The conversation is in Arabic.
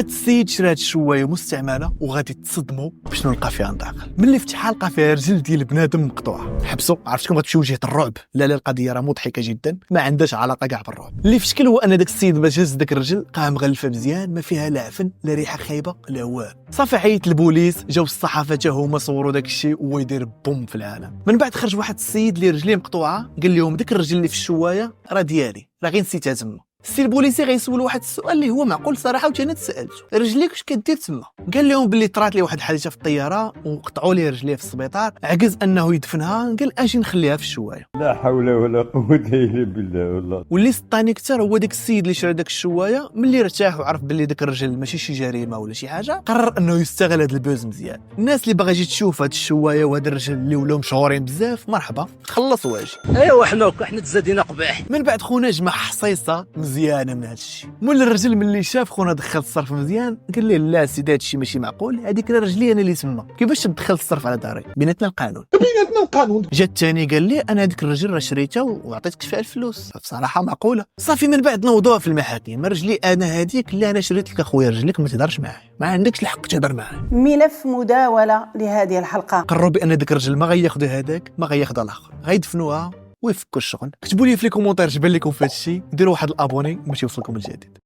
هاد السيد شرا هاد الشوايه مستعمله وغادي تصدموا بشنو لقى فيها داخل. ملي فتحها لقى فيها رجل ديال بنادم مقطوعه. حبسوا، عرفتكم غتمشيو لجهه الرعب. لا القضيه راه مضحكه جدا، ما عندهاش علاقه كاع بالرعب. اللي في شكل هو ان داك السيد باش هز داك الرجل لقاها مغلفه مزيان، ما فيها لا عفن لا ريحه خايبه لا والو. صافي عيط البوليس، جاو الصحافه حتى هما صوروا داك الشيء ويدير بوم في العالم. من بعد خرج واحد السيد اللي رجليه مقطوعه، قال لهم داك الرجل اللي في الشوايه راه ديالي، راه غير نسيتها تما. السي البوليسي غيسول واحد السؤال اللي هو معقول صراحه، وثاني تسالته رجليك واش كدير تما؟ قال لهم باللي طرات لي واحد الحادثه في الطياره وقطعوا لي رجليه في السبيطار، عجز انه يدفنها، قال اجي نخليها في الشوايه. لا حول ولا قوة إلا بالله والله. واللي سطاني كثر هو داك السيد اللي شرا داك الشوايه، ملي ارتاح وعرف باللي داك الرجل ماشي شي جريمه ولا شي حاجه، قرر انه يستغل هذا البوز مزيان. الناس اللي باغا تجي تشوف هاد الشوايه وهذا الرجل اللي ولاو مشهورين بزاف، مرحبا خلص واجي. ايوا حنا تزادينا قباح. من بعد خونا جمع حصيصه مزيانه من هذا الشيء. مول الرجل ملي شاف خونا دخل الصرف مزيان، قال ليه لا سيدي هذا الشيء ماشي معقول، هذيك رجلي انا اللي تما، كيفاش تدخل الصرف على داري؟ بيناتنا القانون. جا الثاني قال لي انا هذيك الرجل راه شريته وعطيتك فيها الفلوس، بصراحه معقوله. صافي من بعد نوضوها في المحاكم، رجلي انا هذيك اللي انا شريت لك اخويا، رجلك ما تهضرش معاه، ما عندكش الحق تهضر معاه. ملف مداولة لهذه الحلقة. قرروا بان ذاك الرجل ما غياخذ هذاك، ما غياخذ الاخر، غيدفنوها ويفكوا الشغل. كتبوا لي في لي كومونتير جبان لكم في هذا الشيء، ديروا واحد الابوني باش يوصلكم الجديد.